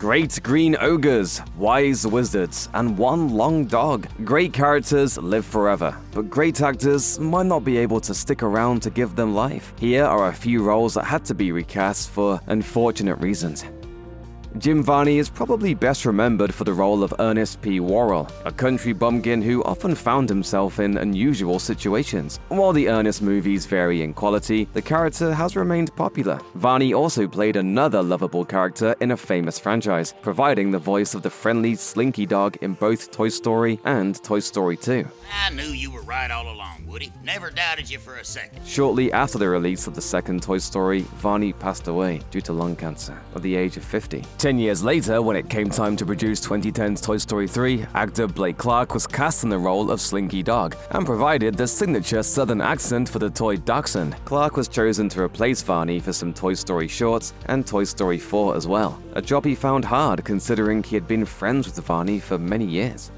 Great green ogres, wise wizards, and one long dog. Great characters live forever, but great actors might not be able to stick around to give them life. Here are a few roles that had to be recast for unfortunate reasons. Jim Varney is probably best remembered for the role of Ernest P. Worrell, a country bumpkin who often found himself in unusual situations. While the Ernest movies vary in quality, the character has remained popular. Varney also played another lovable character in a famous franchise, providing the voice of the friendly Slinky Dog in both Toy Story and Toy Story 2. I knew you were right all along, Woody. Never doubted you for a second. Shortly after the release of the second Toy Story, Varney passed away due to lung cancer at the age of 50. 10 years later, when it came time to produce 2010's Toy Story 3, actor Clarke was cast in the role of Slinky Dog and provided the signature southern accent for the toy dachshund. Clarke was chosen to replace Varney for some Toy Story shorts and Toy Story 4 as well, a job he found hard considering he had been friends with Varney for many years.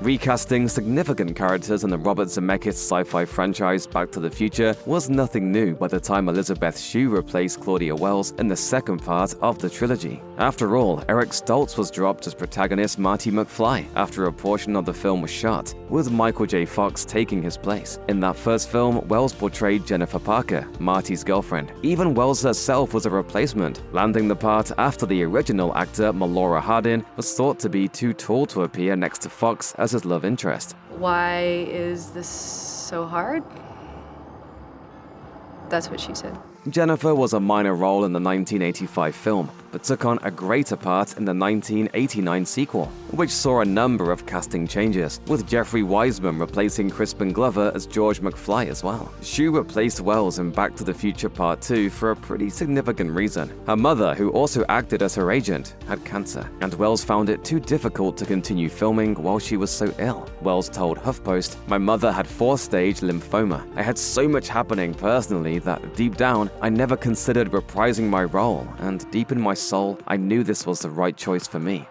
Recasting significant characters in the Robert Zemeckis sci-fi franchise Back to the Future was nothing new by the time Elisabeth Shue replaced Claudia Wells in the second part of the trilogy. After all, Eric Stoltz was dropped as protagonist Marty McFly after a portion of the film was shot, with Michael J. Fox taking his place. In that first film, Wells portrayed Jennifer Parker, Marty's girlfriend. Even Wells herself was a replacement, landing the part after the original actor Melora Hardin was thought to be too tall to appear next to Fox as his love interest. Why is this so hard? That's what she said. Jennifer was a minor role in the 1985 film, but took on a greater part in the 1989 sequel, which saw a number of casting changes, with Jeffrey Wiseman replacing Crispin Glover as George McFly as well. Shue replaced Wells in Back to the Future Part 2 for a pretty significant reason. Her mother, who also acted as her agent, had cancer, and Wells found it too difficult to continue filming while she was so ill. Wells told HuffPost, "My mother had 4th-stage lymphoma. I had so much happening personally that deep down, I never considered reprising my role, and deep in my soul, I knew this was the right choice for me."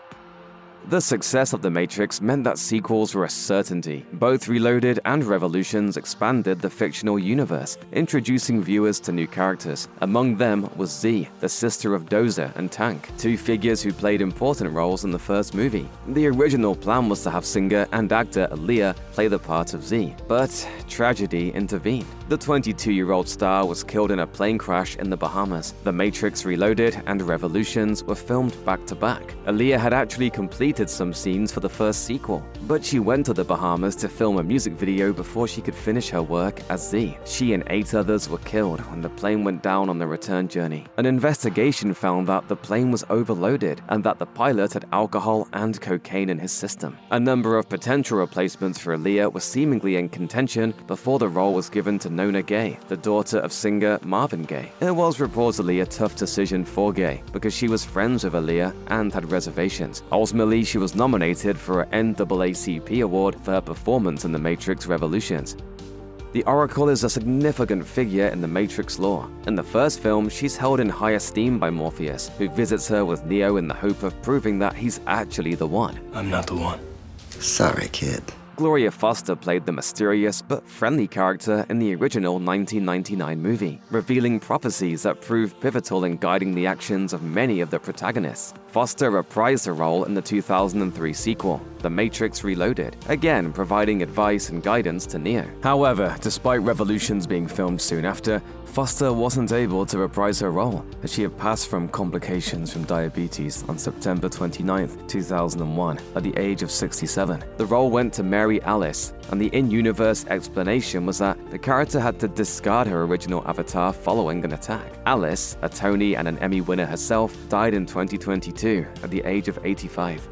The success of The Matrix meant that sequels were a certainty. Both Reloaded and Revolutions expanded the fictional universe, introducing viewers to new characters. Among them was Z, the sister of Dozer and Tank, two figures who played important roles in the first movie. The original plan was to have singer and actor Aaliyah play the part of Z, but tragedy intervened. The 22-year-old star was killed in a plane crash in the Bahamas. The Matrix Reloaded and Revolutions were filmed back-to-back. Aaliyah had actually completed some scenes for the first sequel, but she went to the Bahamas to film a music video before she could finish her work as Z. She and 8 others were killed when the plane went down on the return journey. An investigation found that the plane was overloaded and that the pilot had alcohol and cocaine in his system. A number of potential replacements for Aaliyah were seemingly in contention before the role was given to Nona Gaye, the daughter of singer Marvin Gaye. It was reportedly a tough decision for Gaye because she was friends with Aaliyah and had reservations. Ultimately, she was nominated for an NAACP award for her performance in The Matrix Revolutions. The Oracle is a significant figure in the Matrix lore. In the first film, she's held in high esteem by Morpheus, who visits her with Neo in the hope of proving that he's actually the one. I'm not the one. Sorry, kid. Gloria Foster played the mysterious but friendly character in the original 1999 movie, revealing prophecies that proved pivotal in guiding the actions of many of the protagonists. Foster reprised her role in the 2003 sequel, The Matrix Reloaded, again providing advice and guidance to Neo. However, despite Revolutions being filmed soon after, Foster wasn't able to reprise her role, as she had passed from complications from diabetes on September 29, 2001, at the age of 67. The role went to Mary Alice, and the in-universe explanation was that the character had to discard her original avatar following an attack. Alice, a Tony and an Emmy winner herself, died in 2022 at the age of 85.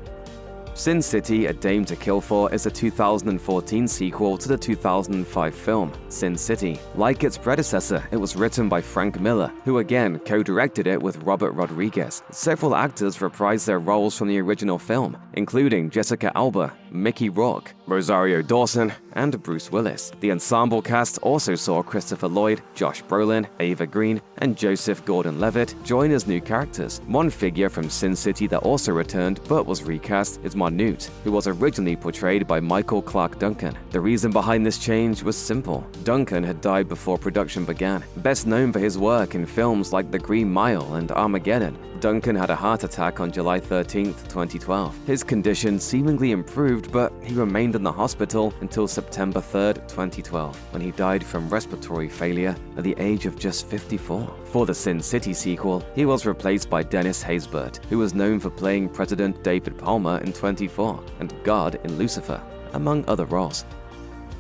Sin City: A Dame to Kill For is a 2014 sequel to the 2005 film, Sin City. Like its predecessor, it was written by Frank Miller, who again co-directed it with Robert Rodriguez. Several actors reprised their roles from the original film, including Jessica Alba, Mickey Rourke, Rosario Dawson, and Bruce Willis. The ensemble cast also saw Christopher Lloyd, Josh Brolin, Ava Green, and Joseph Gordon-Levitt join as new characters. One figure from Sin City that also returned but was recast is Manute, who was originally portrayed by Michael Clarke Duncan. The reason behind this change was simple. Duncan had died before production began. Best known for his work in films like The Green Mile and Armageddon, Duncan had a heart attack on July 13, 2012. His condition seemingly improved, but he remained in the hospital until September 3, 2012, when he died from respiratory failure at the age of just 54. For the Sin City sequel, he was replaced by Dennis Haysbert, who was known for playing President David Palmer in 24 and God in Lucifer, among other roles.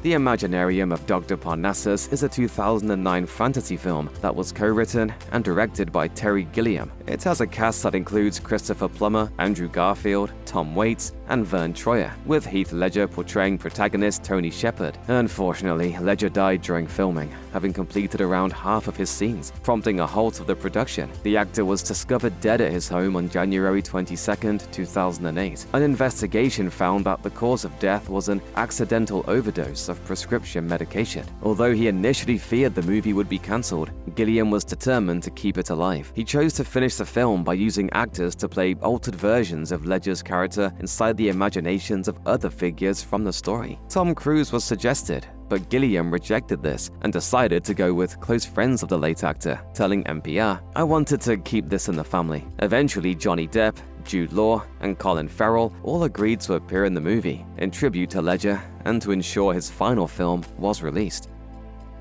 The Imaginarium of Dr. Parnassus is a 2009 fantasy film that was co-written and directed by Terry Gilliam. It has a cast that includes Christopher Plummer, Andrew Garfield, Tom Waits, and Vern Troyer, with Heath Ledger portraying protagonist Tony Shepard. Unfortunately, Ledger died during filming, having completed around half of his scenes, prompting a halt of the production. The actor was discovered dead at his home on January 22, 2008. An investigation found that the cause of death was an accidental overdose of prescription medication. Although he initially feared the movie would be cancelled, Gilliam was determined to keep it alive. He chose to finish the film by using actors to play altered versions of Ledger's character inside the imaginations of other figures from the story. Tom Cruise was suggested, but Gilliam rejected this and decided to go with close friends of the late actor, telling NPR, "I wanted to keep this in the family." Eventually, Johnny Depp, Jude Law, and Colin Farrell all agreed to appear in the movie, in tribute to Ledger and to ensure his final film was released.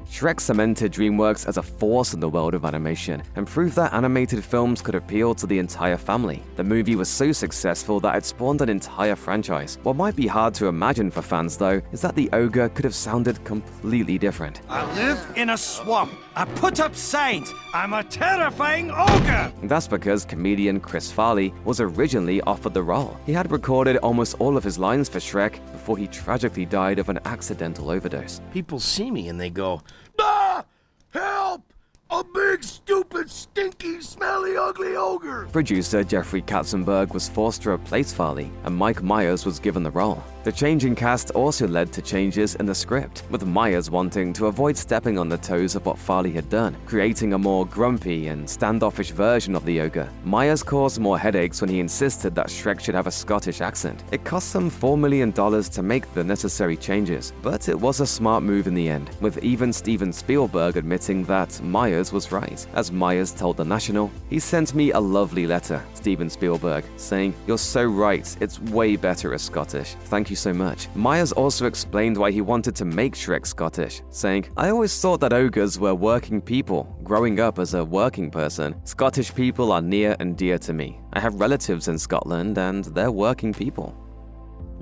Shrek cemented DreamWorks as a force in the world of animation and proved that animated films could appeal to the entire family. The movie was so successful that it spawned an entire franchise. What might be hard to imagine for fans, though, is that the ogre could have sounded completely different. I live in a swamp. I put up signs. I'm a terrifying ogre! That's because comedian Chris Farley was originally offered the role. He had recorded almost all of his lines for Shrek before he tragically died of an accidental overdose. People see me and they go, "Ah! Help! A big, stupid, stinky, smelly, ugly ogre!" Producer Jeffrey Katzenberg was forced to replace Farley, and Mike Myers was given the role. The change in cast also led to changes in the script, with Myers wanting to avoid stepping on the toes of what Farley had done, creating a more grumpy and standoffish version of the ogre. Myers caused more headaches when he insisted that Shrek should have a Scottish accent. It cost some $4 million to make the necessary changes, but it was a smart move in the end, with even Steven Spielberg admitting that Myers was right. As Myers told The National, "He sent me a lovely letter," Steven Spielberg, saying, "You're so right, it's way better as Scottish. Thank you so much." Myers also explained why he wanted to make Shrek Scottish, saying, "I always thought that ogres were working people. Growing up as a working person, Scottish people are near and dear to me. I have relatives in Scotland and they're working people."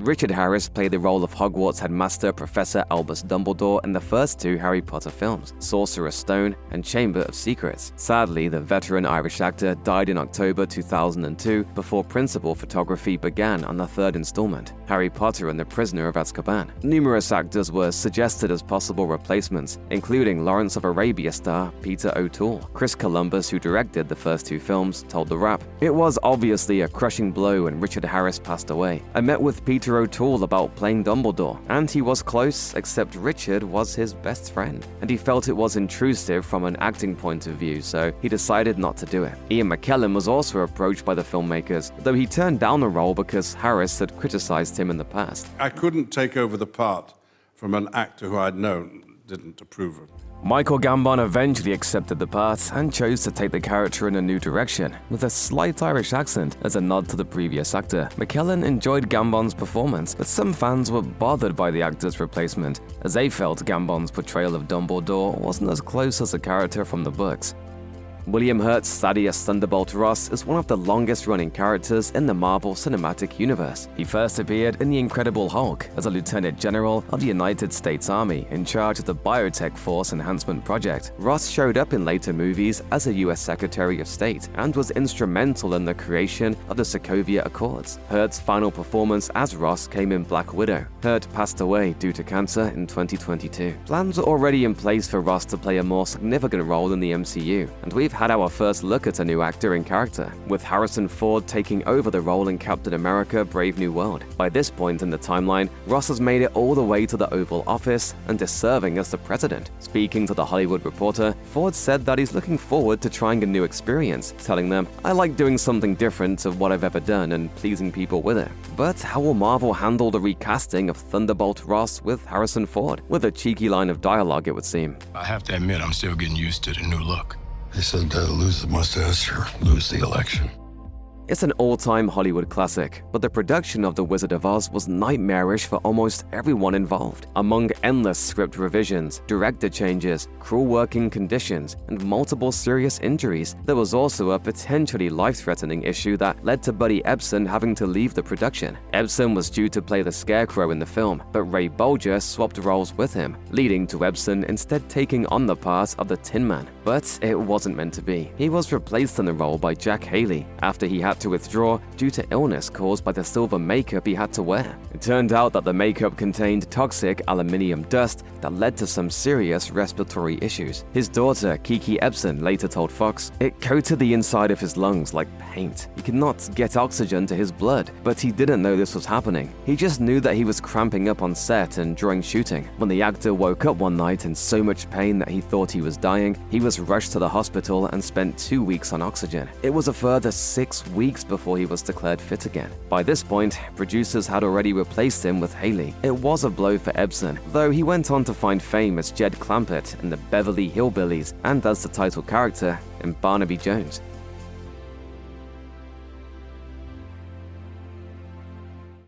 Richard Harris played the role of Hogwarts headmaster Professor Albus Dumbledore in the first two Harry Potter films, Sorcerer's Stone and Chamber of Secrets. Sadly, the veteran Irish actor died in October 2002 before principal photography began on the third installment, Harry Potter and the Prisoner of Azkaban. Numerous actors were suggested as possible replacements, including Lawrence of Arabia star Peter O'Toole. Chris Columbus, who directed the first two films, told The Wrap, "It was obviously a crushing blow when Richard Harris passed away. I met with Peter O'Toole about playing Dumbledore, and he was close, except Richard was his best friend, and he felt it was intrusive from an acting point of view, so he decided not to do it." Ian McKellen was also approached by the filmmakers, though he turned down the role because Harris had criticized him in the past. "I couldn't take over the part from an actor who I'd known didn't approve of me." Michael Gambon eventually accepted the part and chose to take the character in a new direction, with a slight Irish accent as a nod to the previous actor. McKellen enjoyed Gambon's performance, but some fans were bothered by the actor's replacement, as they felt Gambon's portrayal of Dumbledore wasn't as close as the character from the books. William Hurt's Thaddeus Thunderbolt Ross is one of the longest-running characters in the Marvel Cinematic Universe. He first appeared in The Incredible Hulk as a Lieutenant General of the United States Army in charge of the Biotech Force Enhancement Project. Ross showed up in later movies as a U.S. Secretary of State and was instrumental in the creation of the Sokovia Accords. Hurt's final performance as Ross came in Black Widow. Hurt passed away due to cancer in 2022. Plans were already in place for Ross to play a more significant role in the MCU, and we've had our first look at a new actor in character, with Harrison Ford taking over the role in Captain America: Brave New World. By this point in the timeline, Ross has made it all the way to the Oval Office and is serving as the president. Speaking to The Hollywood Reporter, Ford said that he's looking forward to trying a new experience, telling them, "I like doing something different to what I've ever done and pleasing people with it." But how will Marvel handle the recasting of Thunderbolt Ross with Harrison Ford? With a cheeky line of dialogue, it would seem. I have to admit, I'm still getting used to the new look. They said lose the mustache or lose the election. It's an all-time Hollywood classic, but the production of The Wizard of Oz was nightmarish for almost everyone involved. Among endless script revisions, director changes, cruel working conditions, and multiple serious injuries, there was also a potentially life-threatening issue that led to Buddy Ebsen having to leave the production. Ebsen was due to play the Scarecrow in the film, but Ray Bolger swapped roles with him, leading to Ebsen instead taking on the part of the Tin Man. But it wasn't meant to be. He was replaced in the role by Jack Haley after he had to withdraw due to illness caused by the silver makeup he had to wear. It turned out that the makeup contained toxic aluminium dust that led to some serious respiratory issues. His daughter, Kiki Ebsen, later told Fox, "It coated the inside of his lungs like paint. He could not get oxygen to his blood, but he didn't know this was happening. He just knew that he was cramping up on set and during shooting. When the actor woke up one night in so much pain that he thought he was dying, he was rushed to the hospital and spent 2 weeks on oxygen. It was a further 6 weeks before he was declared fit again." By this point, producers had already replaced him with Haley. It was a blow for Ebsen, though he went on to find fame as Jed Clampett in the Beverly Hillbillies and as the title character in Barnaby Jones.